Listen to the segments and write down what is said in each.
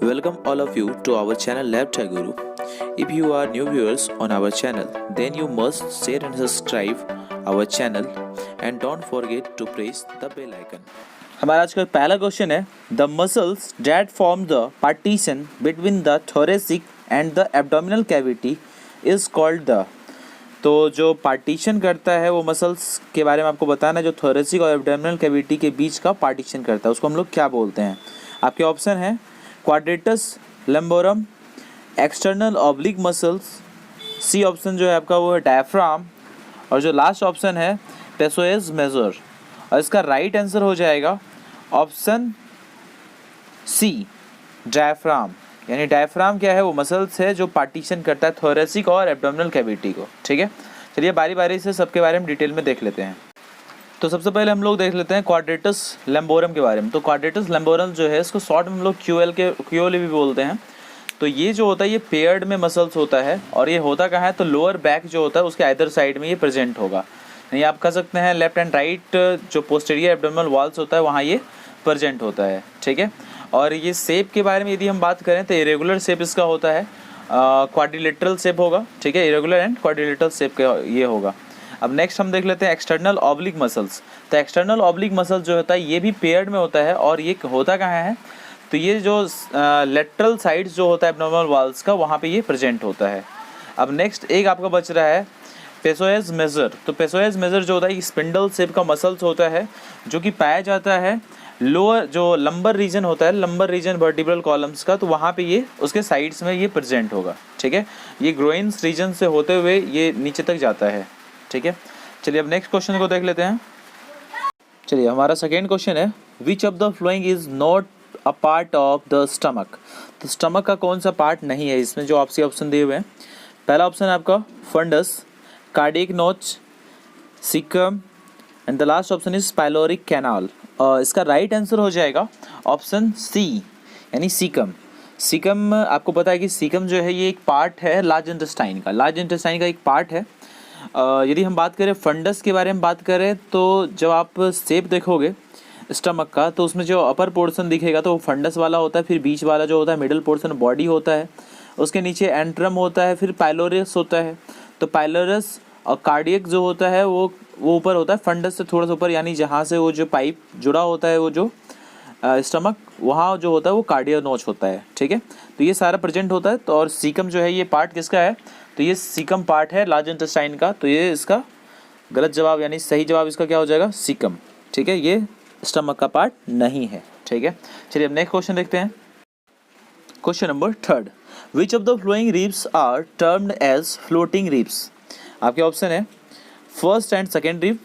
Welcome all of you to our channel Lab Chai Guru. If you are new viewers on our channel, then you must share and subscribe our channel and don't forget to press the bell icon. हमारा आज का पहला question है the muscles that form the partition between the thoracic and the abdominal cavity is called the. तो जो partition करता है वो मसल्स के बारे में आपको बताना है, जो थोरेसिक और एब्डोमिनल कैविटी के बीच का पार्टीशन करता है उसको हम लोग क्या बोलते हैं। आपके ऑप्शन है quadratus lumborum, external oblique muscles, C option जो है आपका वो है डायफ्राम, और जो लास्ट ऑप्शन है पेसोएज मेजर। और इसका राइट आंसर हो जाएगा ऑप्शन सी डायफ्राम। यानी डायफ्राम क्या है, वो मसल्स है जो पार्टीशन करता है थोरेसिक और एब्डोमिनल कैविटी को। ठीक है, चलिए बारी बारी से सबके बारे में डिटेल में देख लेते हैं। तो सबसे पहले हम लोग देख लेते हैं क्वाड्रेटस लंबोरम के बारे में। तो क्वाड्रेटस लंबोरम जो है इसको शॉर्ट में हम लोग क्यूएल भी बोलते हैं। तो ये जो होता है ये पेयर्ड में मसल्स होता है, और ये होता कहाँ है, तो लोअर बैक जो होता है उसके अदर साइड में ये प्रेजेंट होगा। यानी आप कह सकते हैं लेफ्ट एंड राइट जो पोस्टीरियर एब्डोमिनल वॉल्स होता है वहाँ ये प्रेजेंट होता है। ठीक है, और ये शेप के बारे में यदि हम बात करें तो इरेगुलर शेप इसका होता है, क्वाड्रिलेटरल शेप होगा। ठीक है, इरेगुलर एंड क्वाड्रिलेटरल शेप का ये होगा। अब नेक्स्ट हम देख लेते हैं एक्सटर्नल ऑब्लिक मसल्स। तो एक्सटर्नल ऑब्लिक मसल्स जो होता है ये भी पेयर्ड में होता है, और ये होता कहाँ है, तो ये जो लेटरल साइड्स जो होता है एब्डोमिनल वॉल्स का वहाँ पे ये प्रेजेंट होता है। अब नेक्स्ट एक आपका बच रहा है पेसोएज मेजर। तो पेसोएज मेजर जो होता है स्पिंडल शेप का मसल्स होता है जो कि पाया जाता है लोअर जो लंबर रीजन होता है, लंबर रीजन वर्टिब्रल कॉलम्स का, तो वहाँ पे ये उसके साइड्स में ये प्रेजेंट होगा। ठीक है, ये ग्रोइन्स रीजन से होते हुए ये नीचे तक जाता है। ठीक है, चलिए अब नेक्स्ट क्वेश्चन को देख लेते हैं। चलिए हमारा सेकेंड क्वेश्चन है विच of the following is not a part of the stomach. तो स्टमक का कौन सा पार्ट नहीं है इसमें, जो आपसे ऑप्शन दिए हुए हैं। पहला ऑप्शन है आपका fundus, cardiac notch, caecum, and the last option is pyloric canal. इसका राइट आंसर हो जाएगा ऑप्शन सी यानी सीकम। सीकम आपको पता है कि सीकम जो है ये एक पार्ट है लार्ज इंटेस्टाइन का, लार्ज इंटेस्टाइन का एक पार्ट है। यदि हम बात करें फंडस के बारे में बात करें तो जब आप शेप देखोगे स्टमक का तो उसमें जो अपर पोर्शन दिखेगा तो वो फंडस वाला होता है, फिर बीच वाला जो होता है मिडिल पोर्शन बॉडी होता है, उसके नीचे एंट्रम होता है, फिर पाइलोरस होता है। तो पाइलोरस और कार्डियक जो होता है वो ऊपर होता है फंडस से थोड़ा सा ऊपर, यानी जहाँ से वो जो पाइप जुड़ा होता है वो जो स्टमक वहाँ जो होता है वो कार्डियक नोच होता है। ठीक है, तो ये सारा प्रेजेंट होता है। तो और सीकम जो है ये पार्ट किसका है, तो ये सीकम पार्ट है लार्ज इंटेस्टाइन का। तो ये इसका गलत जवाब यानी सही जवाब इसका क्या हो जाएगा, सीकम। ठीक है, ये स्टमक का पार्ट नहीं है। ठीक है, चलिए अब नेक्स्ट क्वेश्चन देखते हैं। Question number third, which of the following ribs are termed as floating ribs. आपके ऑप्शन है first and second rib,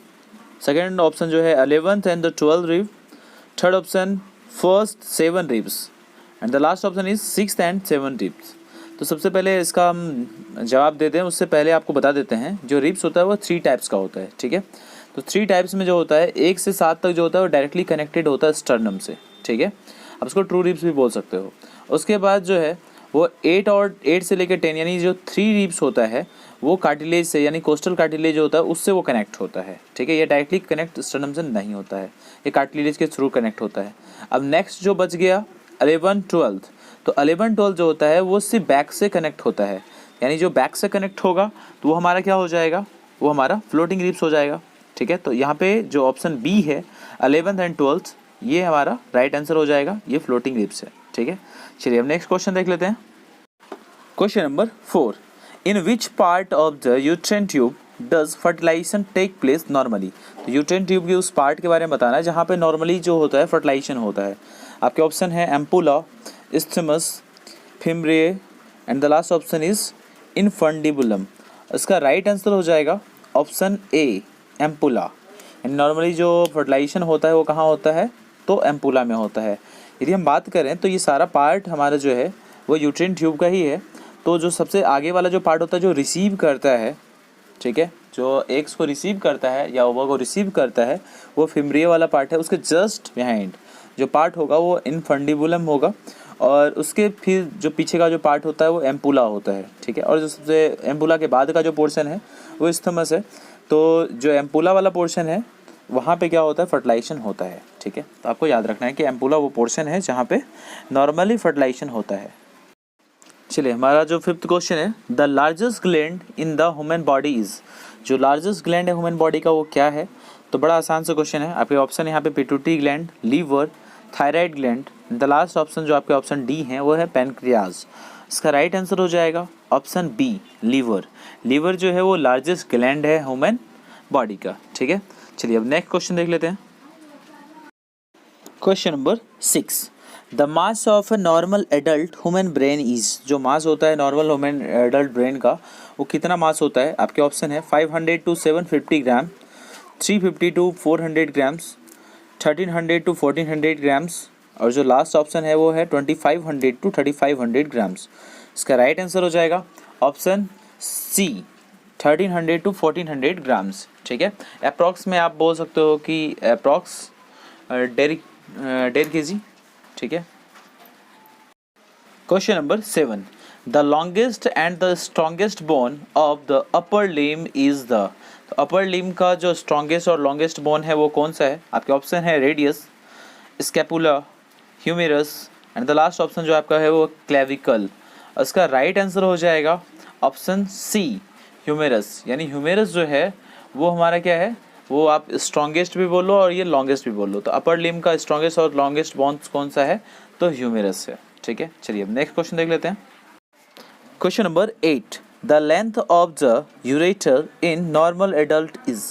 second option जो है 11th and the 12th rib, third option first 7 ribs, and the last option is 6th and 7th ribs. तो सबसे पहले इसका हम जवाब देते हैं, उससे पहले आपको बता देते हैं जो रिब्स होता है वो 3 टाइप्स का होता है। ठीक है, तो 3 टाइप्स में जो होता है 1 से 7 तक जो होता है वो डायरेक्टली कनेक्टेड होता है स्टर्नम से। ठीक है, आप उसको ट्रू रिब्स भी बोल सकते हो। उसके बाद जो है वो 8 से लेकर 10 यानी जो 3 रिब्स होता है वो कार्टिलेज से यानी कोस्टल कार्टिलेज होता है उससे वो कनेक्ट होता है। ठीक है, ये डायरेक्टली कनेक्ट स्टर्नम से नहीं होता है, ये कार्टिलेज के थ्रू कनेक्ट होता है। अब नेक्स्ट जो बच गया 11 12, तो 11 12 जो होता है वो सिर्फ बैक से कनेक्ट होता है, यानी जो बैक से कनेक्ट होगा तो वो हमारा क्या हो जाएगा, वो हमारा फ्लोटिंग रिब्स हो जाएगा। ठीक है, तो यहाँ पे जो ऑप्शन बी है 11th एंड 12th ये हमारा राइट आंसर हो जाएगा, ये फ्लोटिंग रिब्स है। ठीक है, चलिए अब नेक्स्ट क्वेश्चन देख लेते हैं। Question number 4, in which part of the uterine tube does fertilization take place normally. तो यूट्रेन ट्यूब के उस पार्ट के बारे में बताना है जहाँ पे नॉर्मली जो होता है फर्टिलाइजेशन होता है। आपके ऑप्शन है ampulla, isthmus, fimbriae, and the last option is infundibulum. इसका राइट आंसर हो जाएगा ऑप्शन ए एम्पुला। नॉर्मली जो फर्टिलाइजेशन होता है वो कहाँ होता है, तो एम्पुला में होता है। यदि हम बात करें तो ये सारा पार्ट हमारा जो है वो यूट्रेन ट्यूब का ही है। तो जो सबसे आगे वाला जो पार्ट होता है जो रिसीव करता है, ठीक है, जो एग्स को रिसीव करता है या ओवा को रिसीव करता है वो फिम्ब्रिया वाला पार्ट है। उसके जस्ट बिहाइंड जो पार्ट होगा वो इनफंडिबुलम होगा, और उसके फिर जो पीछे का जो पार्ट होता है वो एम्पुला होता है। ठीक है, और जो सबसे एम्पुला के बाद का जो पोर्शन है वो इस्थमस है। तो जो एम्पुला वाला पोर्शन है वहाँ पे क्या होता है, फर्टिलाइजेशन होता है। ठीक है। ठीक है। तो आपको याद रखना है कि एम्पुला वो पोर्शन है जहाँ पे नॉर्मली फर्टिलाइजेशन होता है। चलिए हमारा जो फिफ्थ क्वेश्चन है, the largest gland in the human body is, जो लार्जेस्ट ग्लैंड है ह्यूमन बॉडी का वो क्या है? तो बड़ा आसान सा क्वेश्चन है। आपके ऑप्शन यहाँ पे pituitary gland, liver, thyroid gland, the last option जो आपके ऑप्शन डी है वो है पैनक्रियाज। इसका राइट आंसर हो जाएगा ऑप्शन बी, लीवर। लीवर जो है वो लार्जेस्ट ग्लैंड है ह्यूमन बॉडी का, ठीक है। चलिए अब नेक्स्ट क्वेश्चन देख लेते हैं। Question number 6, the mass of a normal adult human brain is, जो मास होता है नॉर्मल ह्यूमन एडल्ट ब्रेन का वो कितना मास होता है? आपके ऑप्शन है 500 to 750 gram, 350 to 400 grams, 1300 to 1400 grams, और जो लास्ट ऑप्शन है वो है 2500 to 3500 ग्राम्स। इसका राइट आंसर हो जाएगा ऑप्शन सी, 1300 to 1400 ग्राम्स, ठीक है। अप्रॉक्स में आप बोल सकते हो कि अप्रॉक्स 1.5 kg, ठीक है। Question number 7, the longest and the strongest bone of the upper limb is the, तो अपर लिम्ब का जो स्ट्रॉन्गेस्ट और लॉन्गेस्ट बोन है वो कौन सा है? आपके ऑप्शन है radius, scapula, humerus, and the last option जो आपका है वो क्लेविकल। इसका राइट आंसर हो जाएगा ऑप्शन सी, ह्यूमेरस। यानी ह्यूमेरस जो है वो हमारा क्या है, वो आप स्ट्रॉन्गेस्ट भी बोलो और ये लॉन्गेस्ट भी बोलो। तो अपर लिम्ब का स्ट्रॉन्गेस्ट और लॉन्गेस्ट बोन कौन सा है? तो ह्यूमेरस है, ठीक है। चलिए अब नेक्स्ट क्वेश्चन देख लेते हैं। Question number 8, the length of the ureter in normal adult is,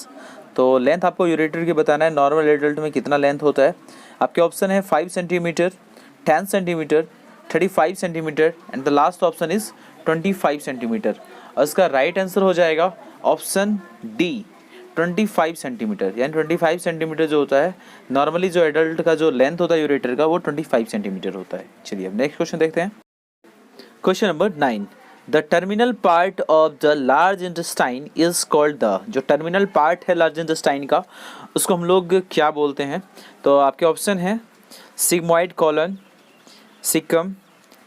तो लेंथ आपको यूरेटर की बताना है, नॉर्मल एडल्ट में कितना लेंथ होता है। आपके ऑप्शन है 5 centimetre, 10 centimetre, 35 centimetre, and the last option is 25 centimetre. और इसका राइट आंसर हो जाएगा ऑप्शन डी, 25 सेंटीमीटर। यानी 25 सेंटीमीटर जो होता है नॉर्मली जो एडल्ट का जो लेंथ होता है यूरेटर का वो 25 सेंटीमीटर होता है। चलिए अब नेक्स्ट क्वेश्चन देखते हैं। Question number 9, the terminal part of the large intestine is called the, जो टर्मिनल पार्ट है लार्ज इंटेस्टाइन का उसको हम लोग क्या बोलते हैं? तो आपके ऑप्शन है sigmoid colon, caecum,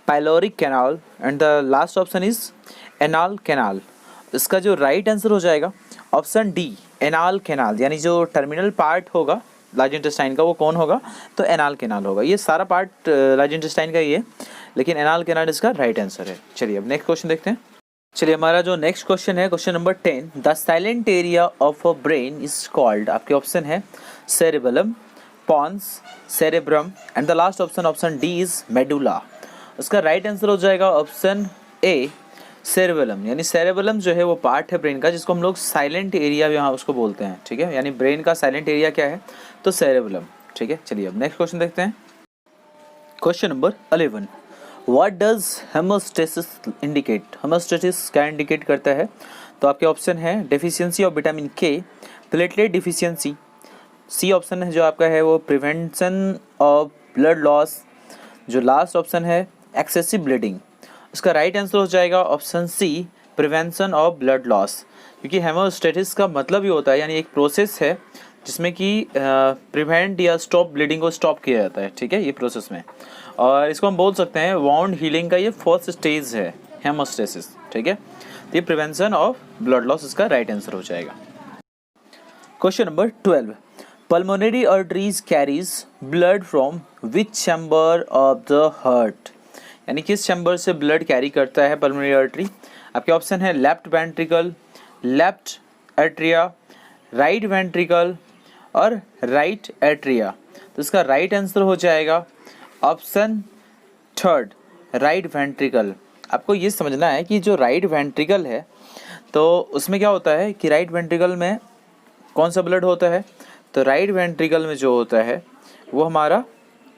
pyloric canal, and the last option is anal canal. इसका जो राइट आंसर हो जाएगा ऑप्शन डी, एनाल कैनाल। यानी जो टर्मिनल पार्ट होगा लार्ज इंटेस्टाइन का वो कौन होगा? तो एनाल कैनाल होगा। ये सारा पार्ट लार्ज इंटेस्टाइन का ही है, लेकिन एनाल कैनाल इसका राइट आंसर है। चलिए अब नेक्स्ट क्वेश्चन देखते हैं। चलिए हमारा जो नेक्स्ट क्वेश्चन है question number 10, the silent area of a brain is called, आपके ऑप्शन है cerebellum, pons, cerebrum, and the last option option D is medulla. उसका राइट आंसर हो जाएगा ऑप्शन ए, सेरेबेलम। यानी सेरेबेलम जो है वो पार्ट है ब्रेन का जिसको हम लोग साइलेंट एरिया यहाँ उसको बोलते हैं, ठीक है। यानी ब्रेन का साइलेंट एरिया क्या है? तो सेरेबेलम, ठीक है। चलिए अब नेक्स्ट क्वेश्चन देखते हैं। Question number 11, what does haemostasis indicate, haemostasis क्या इंडिकेट करता है? तो आपके ऑप्शन है deficiency of vitamin K, platelet deficiency, C option है जो आपका है वो प्रिवेंशन ऑफ ब्लड लॉस, जो लास्ट ऑप्शन है एक्सेसिव ब्लीडिंग। इसका राइट आंसर हो जाएगा option C, prevention of blood loss. क्योंकि हेमोस्टेसिस का मतलब ही होता है यानी एक प्रोसेस है जिसमें कि प्रिवेंट या स्टॉप ब्लीडिंग को स्टॉप किया जाता है, ठीक है, ये प्रोसेस में। और इसको हम बोल सकते हैं वाउंड हीलिंग का ये फर्स्ट स्टेज है हेमोस्टेसिस, ठीक है। तो ये प्रिवेंशन ऑफ ब्लड लॉस इसका राइट आंसर हो जाएगा। Question number 12, pulmonary arteries carries blood from which chamber of the heart, यानी किस चैम्बर से ब्लड कैरी करता है पल्मोनरी आर्टरी? आपके ऑप्शन है left ventricle, left atria, right ventricle और राइट एट्रिया। तो इसका राइट आंसर हो जाएगा ऑप्शन थर्ड, राइट वेंट्रिकल। आपको ये समझना है कि जो राइट वेंट्रिकल है तो उसमें क्या होता है कि राइट वेंट्रिकल में कौन सा ब्लड होता है? तो राइट वेंट्रिकल में जो होता है वो हमारा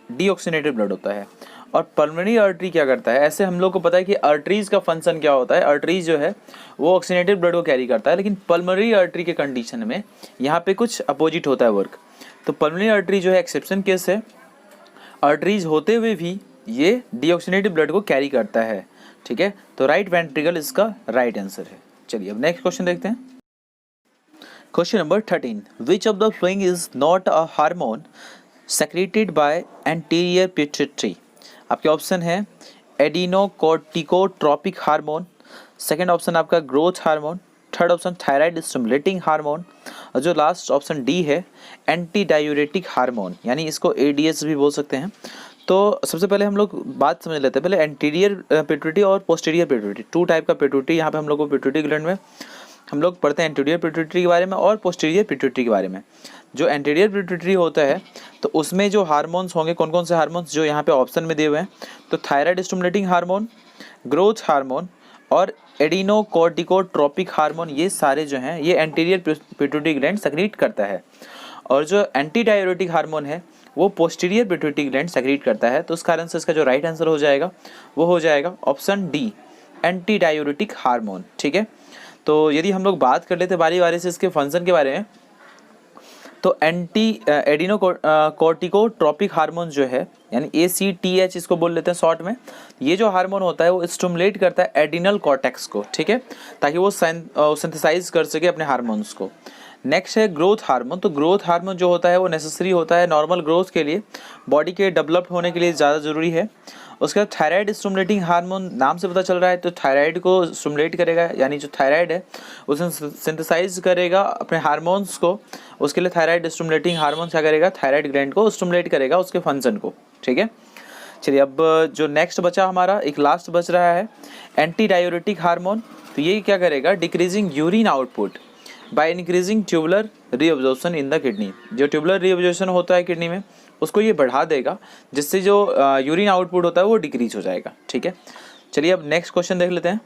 डीऑक्सीनेटेड ब्लड होता है। और पल्मोनरी आर्टरी क्या करता है? ऐसे हम लोग को पता है कि आर्टरीज का फंक्शन क्या होता है, आर्टरीज जो है वो ऑक्सीनेटेड ब्लड को कैरी करता है, लेकिन पल्मोनरी आर्टरी के कंडीशन में यहाँ पे कुछ अपोजिट होता है वर्क। तो पल्मोनरी आर्टरी जो है एक्सेप्शन केस है, आर्टरीज होते हुए भी ये डीऑक्सीनेटेड ब्लड को कैरी करता है, ठीक है। तो राइट वेंट्रिकल इसका राइट आंसर है। चलिए अब नेक्स्ट क्वेश्चन देखते हैं। Question number 13, which of the following is not a hormone secreted by anterior pituitary? आपके ऑप्शन है एडिनोकोर्टिकोट्रोपिक हार्मोन, सेकेंड ऑप्शन आपका growth hormone, third option thyroid stimulating hormone, और जो लास्ट ऑप्शन डी है एंटी डायूरेटिक हार्मोन, यानी इसको ADS भी बोल सकते हैं। तो सबसे पहले हम लोग बात समझ लेते हैं, पहले एंटीरियर पिट्यूटरी और पोस्टीरियर पिट्यूटरी, टू टाइप का पिट्यूटरी यहाँ पे हम लोग को पिट्यूटरी ग्लैंड में हम लोग पढ़ते हैं, एंटीरियर पिट्यूटरी के बारे में और पोस्टीरियर पिट्यूटरी के बारे में। जो एंटीरियर पिट्यूटरी होता है तो उसमें जो हार्मोन्स होंगे, कौन कौन से हार्मोन्स जो यहाँ पे ऑप्शन में दिए हुए हैं, तो thyroid stimulating hormone, growth hormone और एडिनोकोर्टिकोट्रोपिक हार्मोन, ये सारे जो हैं ये एंटीरियर पिट्यूटरी ग्लैंड सेक्रीट करता है। और जो एंटी डायूरेटिक हार्मोन है वो पोस्टीरियर पिट्यूटरी ग्लैंड सेक्रीट करता है। तो उस कारण से इसका जो राइट आंसर हो जाएगा वो हो जाएगा option D anti diuretic hormone. ठीक है, तो यदि हम लोग बात कर लेते बारी बारी से इसके फंक्शन के बारे में, तो एंटी एडिनोकोर्टिकोट्रोपिक हार्मोन जो है यानी ACTH इसको बोल लेते हैं शॉर्ट में, ये जो हार्मोन होता है वो स्टिमुलेट करता है एडिनल कॉर्टेक्स को, ठीक है, ताकि वो सिंथेसाइज कर सके अपने हार्मोन्स को। नेक्स्ट है ग्रोथ हार्मोन। तो ग्रोथ हार्मोन जो होता है वो नेसेसरी होता है नॉर्मल ग्रोथ के लिए, बॉडी के डेवलप्ड होने के लिए ज़्यादा ज़रूरी है। उसके बाद थायराइड स्टिमुलेटिंग हार्मोन, नाम से पता चल रहा है तो थायराइड को स्टिमुलेट करेगा, यानी जो थायराइड है उसे सिंथेसाइज करेगा अपने हार्मोन्स को, उसके लिए थायराइड स्टिमुलेटिंग हार्मोन क्या करेगा, थायराइड ग्लैंड को स्टिमुलेट करेगा उसके फंक्शन को। ठीक है, चलिए अब जो नेक्स्ट बचा हमारा एक लास्ट बच रहा है एंटी डायूरेटिक हार्मोन। तो ये क्या करेगा, decreasing urine output by increasing tubular reabsorption in the kidney. जो ट्यूबुलर रीअब्जॉर्प्शन होता है किडनी में उसको ये बढ़ा देगा, जिससे जो यूरिन आउटपुट होता है वो डिक्रीज हो जाएगा। ठीक है, चलिए अब नेक्स्ट क्वेश्चन देख लेते हैं।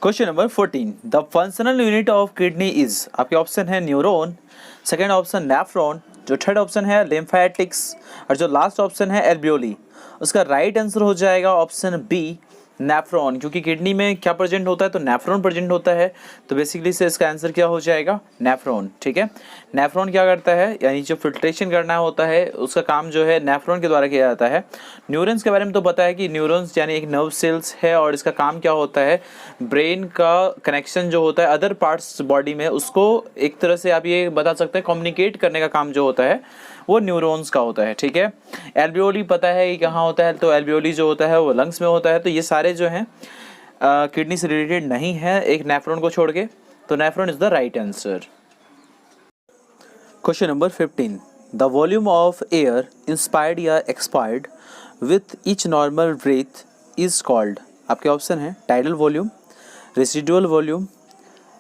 Question number 14, the functional unit of kidney is, आपके ऑप्शन है न्यूरॉन, सेकेंड ऑप्शन नेफ्रॉन, जो थर्ड ऑप्शन है लिम्फेटिक्स और जो लास्ट ऑप्शन है एल्वियोली। उसका राइट आंसर हो जाएगा ऑप्शन बी नेफ्रॉन, क्योंकि किडनी में क्या प्रेजेंट होता है, तो नेफ्रॉन प्रेजेंट होता है। तो बेसिकली से इसका आंसर क्या हो जाएगा, नेफ्रॉन। ठीक है, नेफ्रॉन क्या करता है, यानी जो फिल्ट्रेशन करना होता है उसका काम जो है नेफ्रॉन के द्वारा किया जाता है। न्यूरॉन्स के बारे में तो पता है कि न्यूरॉन्स यानी एक नर्व सेल्स है और इसका काम क्या होता है, ब्रेन का कनेक्शन जो होता है अदर पार्ट्स बॉडी में उसको एक तरह से आप ये बता सकते हैं कम्युनिकेट करने का काम जो होता है वो न्यूरॉन्स का होता है। ठीक है, एल्वियोली पता है कि कहाँ होता है, तो एल्वियोली जो होता है वो लंग्स में होता है। तो ये सारे जो हैं किडनी से रिलेटेड नहीं है एक नेफ्रॉन को छोड़ के, तो nephron is the right answer. Question number 15, the volume of air inspired या expired with each normal breath is called. आपके ऑप्शन है tidal volume, residual volume,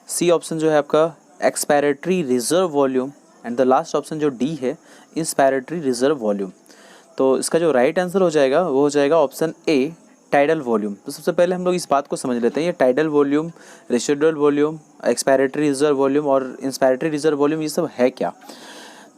C option जो है आपका expiratory reserve volume and the last option जो D है inspiratory reserve volume. तो इसका जो राइट आंसर हो जाएगा वो हो जाएगा ऑप्शन ए टाइडल वॉल्यूम। तो सबसे पहले हम लोग इस बात को समझ लेते हैं, ये tidal volume, residual volume, expiratory reserve volume और इंस्पायरेटरी रिजर्व वॉल्यूम ये सब है क्या।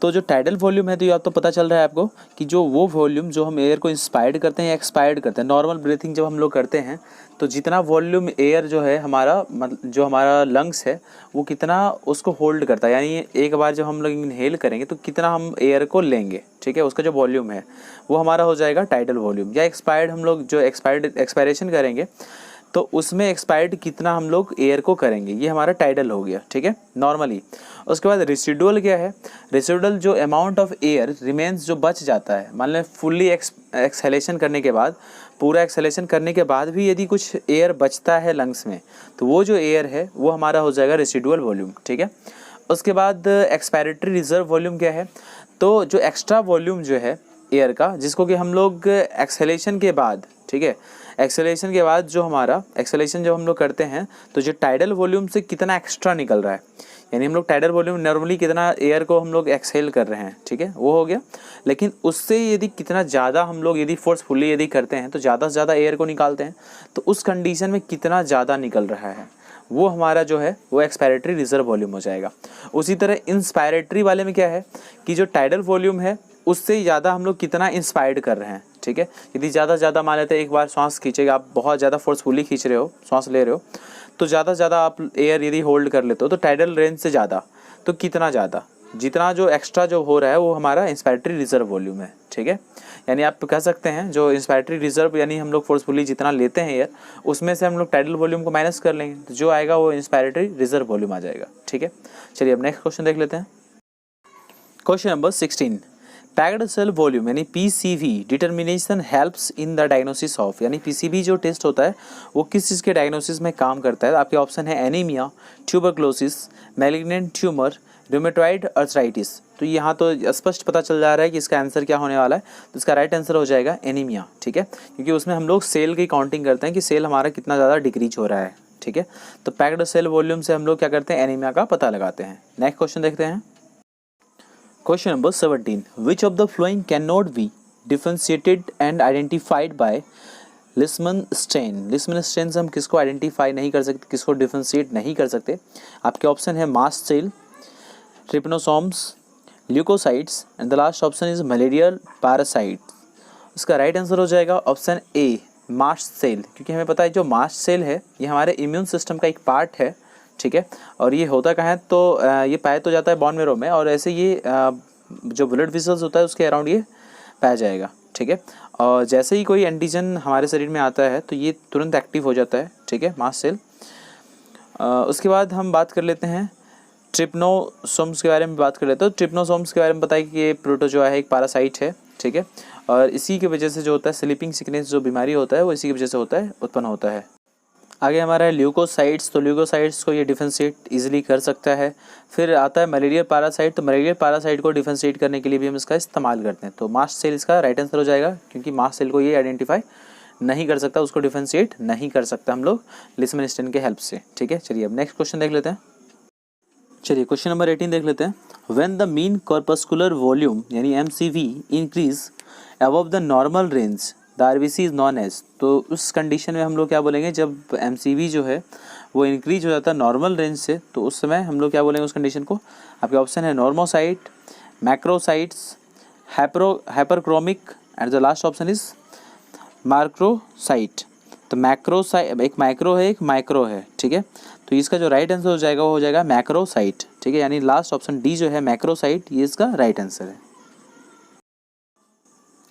तो जो टाइडल वॉल्यूम है तो ये तो पता चल रहा है आपको कि जो वो वॉल्यूम जो हम एयर को इंस्पायर्ड करते हैं या एक्सपायर्ड करते हैं, नॉर्मल ब्रीथिंग जब हम लोग करते हैं तो जितना वॉल्यूम एयर जो है हमारा जो हमारा लंग्स है वो कितना उसको होल्ड करता है, यानी एक बार जब हम लोग इनहेल करेंगे तो कितना हम एयर को लेंगे, ठीक है, उसका जो वॉल्यूम है वो हमारा हो जाएगा टाइडल वॉल्यूम। या एक्सपायर्ड हम लोग जो एक्सपायरेशन करेंगे तो उसमें एक्सपायर्ड कितना हम लोग एयर को करेंगे, ये हमारा टाइडल हो गया। ठीक है, नॉर्मली। उसके बाद रेसिडुअल क्या है, रेसिडुअल जो अमाउंट ऑफ एयर रिमेन्स जो बच जाता है, मान लें फुल्ली एक्सहेलेशन करने के बाद, पूरा एक्सहेलेशन करने के बाद भी यदि कुछ एयर बचता है लंग्स में तो वो जो एयर है वो हमारा हो जाएगा रेसिडुअल वॉल्यूम। ठीक है, उसके बाद एक्सपायरेटरी रिजर्व वॉल्यूम क्या है, तो जो एक्स्ट्रा वॉल्यूम जो है एयर का जिसको कि हम लोग एक्सहेलेशन के बाद, ठीक है, एक्सहेलेशन के बाद जो हमारा एक्सहेलेशन जब हम लोग करते हैं तो जो टाइडल वॉल्यूम से कितना एक्स्ट्रा निकल रहा है, यानी हम लोग टाइडल वॉल्यूम नॉर्मली कितना एयर को हम लोग एक्सहेल कर रहे हैं, ठीक है, वो हो गया। लेकिन उससे यदि कितना ज़्यादा हम लोग यदि फोर्सफुली यदि करते हैं तो ज़्यादा से ज़्यादा एयर को निकालते हैं, तो उस कंडीशन में कितना ज़्यादा निकल रहा है वो हमारा जो है वो एक्सपायरेटरी रिजर्व वॉल्यूम हो जाएगा। उसी तरह इंस्पायरेटरी वाले में क्या है कि जो टाइडल वॉल्यूम है उससे ज़्यादा हम लोग कितना इंस्पायर्ड कर रहे हैं। ठीक है, यदि ज़्यादा मान लेते हैं एक बार सांस खींचेगा, आप बहुत ज़्यादा फोर्सफुली खींच रहे हो, सांस ले रहे हो, तो ज़्यादा से ज़्यादा आप एयर यदि होल्ड कर लेते हो तो टाइडल रेंज से ज़्यादा, तो कितना ज़्यादा, जितना जो एक्स्ट्रा जो हो रहा है वो हमारा इंस्पायरेटरी रिजर्व वॉल्यूम है। ठीक है, यानी आप कह सकते हैं जो इंस्पायरेटरी रिजर्व यानी हम लोग फोर्सफुली जितना लेते हैं एयर उसमें से हम लोग टाइडल वॉल्यूम को माइनस कर लेंगे तो जो आएगा वो इंस्पायरेटरी रिजर्व वॉल्यूम आ जाएगा। ठीक है, चलिए अब नेक्स्ट क्वेश्चन देख लेते हैं। Question number 16, packed cell volume यानी PCV determination helps in the diagnosis of, यानी पीसीवी जो टेस्ट होता है वो किस चीज़ के डायग्नोसिस में काम करता है? आपके ऑप्शन है anaemia, tuberculosis, malignant tumour, rheumatoid arthritis. तो यहाँ तो स्पष्ट पता चल जा रहा है कि इसका आंसर क्या होने वाला है। तो इसका राइट आंसर हो जाएगा एनीमिया, ठीक है, क्योंकि उसमें हम लोग सेल की काउंटिंग करते हैं कि सेल हमारा कितना ज़्यादा डिक्रीज हो रहा है, ठीक है। तो पैक्ड सेल वॉल्यूम से हम लोग क्या करते हैं? एनीमिया का पता लगाते हैं। नेक्स्ट क्वेश्चन देखते हैं। Question number 17, which of the following can not be differentiated and identified by Leishman stain. Leishman stain से हम किसको आइडेंटिफाई नहीं कर सकते, किसको डिफरेंशिएट नहीं कर सकते? आपके ऑप्शन है mast cell, trypanosomes, leucocytes and the last option is malarial parasite. इसका राइट आंसर हो जाएगा ऑप्शन ए, मास्ट सेल, क्योंकि हमें पता है जो मास्ट सेल है ये हमारे इम्यून सिस्टम का एक पार्ट है, ठीक है। और ये होता कहाँ है? तो ये पाया तो जाता है बोन मैरो में, और ऐसे ये जो ब्लड वेसल्स होता है उसके अराउंड ये पाया जाएगा, ठीक है। और जैसे ही कोई एंटीजन हमारे शरीर में आता है तो ये तुरंत एक्टिव हो जाता है, ठीक है, मास्ट सेल। उसके बाद हम बात कर लेते हैं ट्रिप्नोसोम्स के बारे में बात कर लेते हैं। तो ट्रिप्नोसोम्स के बारे में बताया कि ये प्रोटोजोआ है, एक पैरासाइट है, ठीक है, और इसी की वजह से जो होता है स्लीपिंग सिकनेस जो बीमारी होता है वो इसी की वजह से होता है, उत्पन्न होता है। आगे हमारा है ल्यूकोसाइट्स। तो ल्यूकोसाइट्स को ये डिफरेंशिएट इजीली कर सकता है। फिर आता है मलेरियल पैरासाइट। तो मलेरियल पैरासाइट को डिफरेंशिएट करने के लिए भी हम इसका इस्तेमाल करते हैं। तो मास्ट सेल इसका राइट आंसर हो जाएगा, क्योंकि मास्ट सेल को ये आइडेंटिफाई नहीं कर सकता, उसको डिफरेंशिएट नहीं कर सकता हम लोग लिस्मन स्टेन के हेल्प से, ठीक है। चलिए अब नेक्स्ट क्वेश्चन देख लेते हैं। चलिए क्वेश्चन नंबर 18 देख लेते हैं। When the mean corpuscular volume यानी MCV increase above the normal range the RBC is non age. तो उस कंडीशन में हम लोग क्या बोलेंगे? जब एमसीवी जो है वो इंक्रीज हो जाता है नॉर्मल रेंज से, तो उस समय हम लोग क्या बोलेंगे उस कंडीशन को? आपके ऑप्शन है normocyte, macrocytes, hyperchromic and the last option is microcyte. तो मैक्रोसाइट, एक माइक्रो है एक माइक्रो है, ठीक है। तो इसका जो राइट आंसर हो जाएगा वो हो जाएगा मैक्रोसाइट, ठीक है, यानी लास्ट ऑप्शन डी जो है मैक्रोसाइट, ये इसका राइट आंसर है।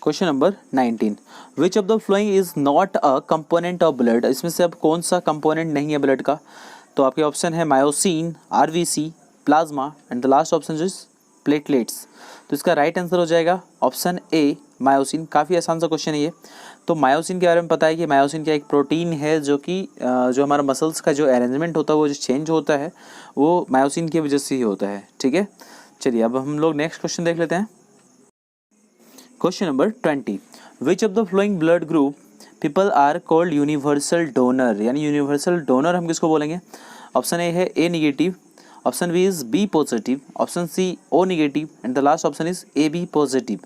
Question number 19, which of the following is not a component of blood. इसमें से अब कौन सा कंपोनेंट नहीं है ब्लड का? तो आपके ऑप्शन है myosin, RBC, plasma and the last option is platelets. तो इसका राइट आंसर हो जाएगा ऑप्शन ए, मायोसिन। काफ़ी आसान सा क्वेश्चन है ये। तो मायोसिन के बारे में पता है कि मायोसिन क्या एक प्रोटीन है जो कि जो हमारा मसल्स का जो अरेंजमेंट होता है वो जो चेंज होता है वो मायोसिन की वजह से ही होता है, ठीक है। चलिए अब हम लोग नेक्स्ट क्वेश्चन देख लेते हैं। Question number 20, which of the following blood group people are called universal donor. यानी यूनिवर्सल डोनर हम किसको बोलेंगे? ऑप्शन ए है A negative, option B is B positive, option C O negative and the last option is A B positive.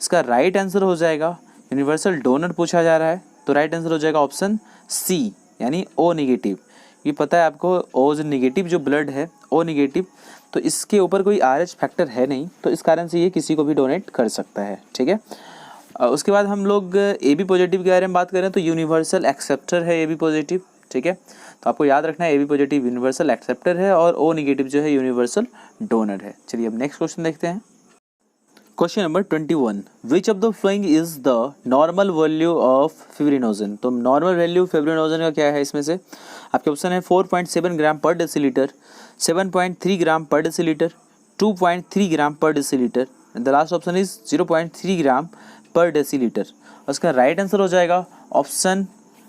इसका right answer हो जाएगा, universal donor पूछा जा रहा है तो राइट आंसर हो जाएगा ऑप्शन सी, यानी ओ निगेटिव। ये पता है आपको, ओ जो निगेटिव जो ब्लड है ओ निगेटिव, तो इसके ऊपर कोई RH फैक्टर है नहीं, तो इस कारण से ये किसी को भी डोनेट कर सकता है, ठीक है। उसके बाद हम लोग ए बी पॉजिटिव के बारे में बात करें तो यूनिवर्सल एक्सेप्टर है ए बी पॉजिटिव, ठीक है। तो आपको याद रखना है A B positive universal acceptor है और ओ निगेटिव जो है यूनिवर्सल डोनर है। चलिए अब नेक्स्ट क्वेश्चन देखते हैं। Question number 21, which of the following is the normal value of fibrinogen. तो नॉर्मल वैल्यू फिब्रिनोजन का क्या है? इसमें से आपके ऑप्शन है 4.7 ग्राम पर डेसीलीटर, 7.3 ग्राम पर डेसीलीटर, 2.3 ग्राम पर decilitre and the last option is 0.3 ग्राम पर डेसीलीटर। उसका राइट आंसर हो जाएगा ऑप्शन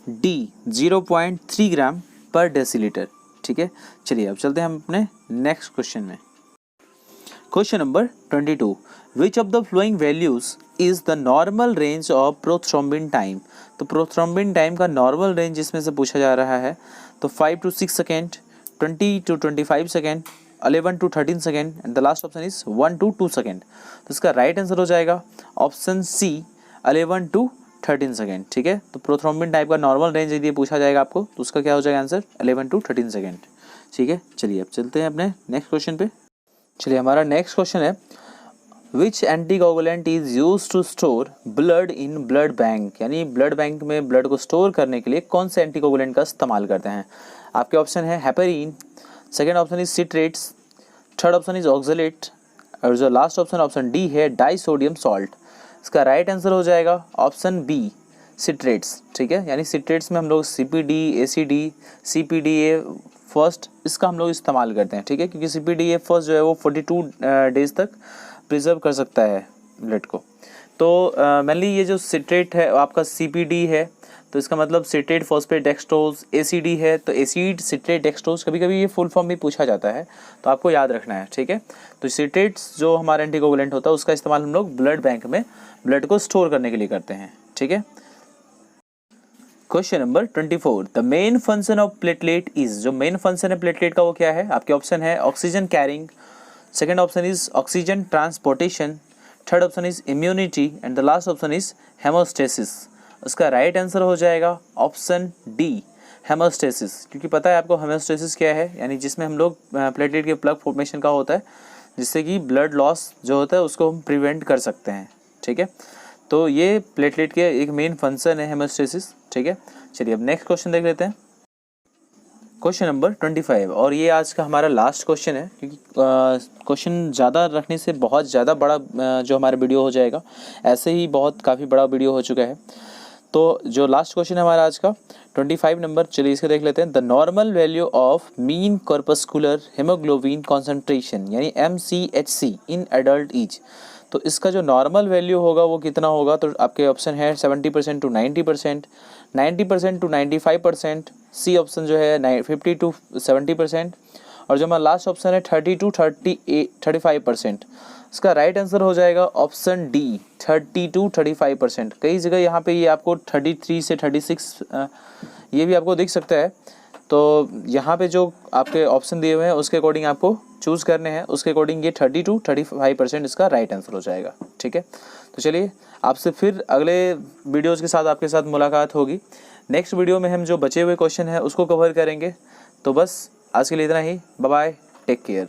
डी, 0.3 ग्राम पर डेसीलीटर, ठीक है। चलिए अब चलते हैं हम अपने नेक्स्ट क्वेश्चन में। Question number 22, which of the flowing values is the normal range of prothrombin time. तो प्रोथ्रोम्बिन टाइम का नॉर्मल रेंज इसमें से पूछा जा रहा है। तो 5 to 6 second, 20 to 25 second, 11 to 13 second and the last option is 1 to 2 second. तो इसका राइट आंसर हो जाएगा ऑप्शन सी, 11 to 13 सेकेंड, ठीक है। तो प्रोथ्रोम्बिन टाइप का नॉर्मल रेंज यदि पूछा जाएगा आपको तो उसका क्या हो जाएगा आंसर? 11 to 13 सेकेंड, ठीक है। चलिए अब चलते हैं अपने नेक्स्ट क्वेश्चन पे। चलिए हमारा नेक्स्ट क्वेश्चन है, which anticoagulant is use to store blood in blood bank. यानी ब्लड बैंक में ब्लड को स्टोर करने के लिए कौन से एंटीकोगुलेंट का इस्तेमाल करते हैं? आपके ऑप्शन है heparin, second option is citrates, third option is oxalate और जो लास्ट ऑप्शन डी है डाइसोडियम सॉल्ट। इसका राइट आंसर हो जाएगा ऑप्शन बी, सिट्रेट्स, ठीक है। यानी सिट्रेट्स में हम लोग CPD, ACD, CPDA फर्स्ट इसका हम लोग इस्तेमाल करते हैं, ठीक है, क्योंकि CPDA फर्स्ट जो है वो 42 डेज तक प्रिजर्व कर सकता है ब्लड को। तो मेनली ये जो सिट्रेट है आपका CPD है, तो इसका मतलब सिट्रेट फॉस्फेट डेक्सट्रोज। ACD है तो एसिड सिट्रेट डेक्सट्रोज, कभी कभी ये फुल फॉर्म भी पूछा जाता है, तो आपको याद रखना है, ठीक है। तो सिट्रेट्स जो हमारा एंटीकोगुलेंट होता है उसका इस्तेमाल हम लोग ब्लड बैंक में ब्लड को स्टोर करने के लिए करते हैं, ठीक है। Question number 24, the main function of platelet is, जो मेन फंक्शन है प्लेटलेट का वो क्या है? आपके ऑप्शन है oxygen carrying, second option is oxygen transportation, third option is immunity and the last option is haemostasis. उसका राइट आंसर हो जाएगा ऑप्शन डी, हेमोस्टेसिस। क्योंकि पता है आपको हेमोस्टेसिस क्या है, यानी जिसमें हम लोग प्लेटलेट के प्लग फॉर्मेशन का होता है, जिससे कि ब्लड लॉस जो होता है उसको हम प्रिवेंट कर सकते हैं, ठीक है। तो ये प्लेटलेट के एक मेन फंक्शन है हेमोस्टेसिस, ठीक है। चलिए अब नेक्स्ट क्वेश्चन देख लेते हैं। क्वेश्चन नंबर 25, और ये आज का हमारा लास्ट क्वेश्चन है, क्योंकि क्वेश्चन ज़्यादा रखने से बहुत ज़्यादा बड़ा जो हमारा वीडियो हो जाएगा, ऐसे ही काफ़ी बड़ा वीडियो हो चुका है। तो जो लास्ट क्वेश्चन है हमारा आज का 25 नंबर, चलिए इसको देख लेते हैं। The normal value of mean corpuscular haemoglobin concentration यानी MCHC इन एडल्ट इज, तो इसका जो नॉर्मल वैल्यू होगा वो कितना होगा? तो आपके ऑप्शन है 70% टू 90%, 90% टू 95%, सी ऑप्शन जो है 50 टू 70%, और जो हमारा लास्ट ऑप्शन है 30 टू 35%। इसका राइट आंसर हो जाएगा ऑप्शन डी, 30 टू 35%। कई जगह यहाँ पे ये आपको 33 से 36 ये भी आपको दिख सकता है। तो यहाँ पे जो आपके ऑप्शन दिए हुए हैं उसके अकॉर्डिंग आपको चूज़ करने हैं, उसके अकॉर्डिंग ये 30 टू 35% इसका राइट आंसर हो जाएगा, ठीक है। तो चलिए आपसे फिर अगले वीडियोज़ के साथ आपके साथ मुलाकात होगी। नेक्स्ट वीडियो में हम जो बचे हुए क्वेश्चन हैं उसको कवर करेंगे। तो बस आज के लिए इतना ही, बाय बाय, टेक केयर।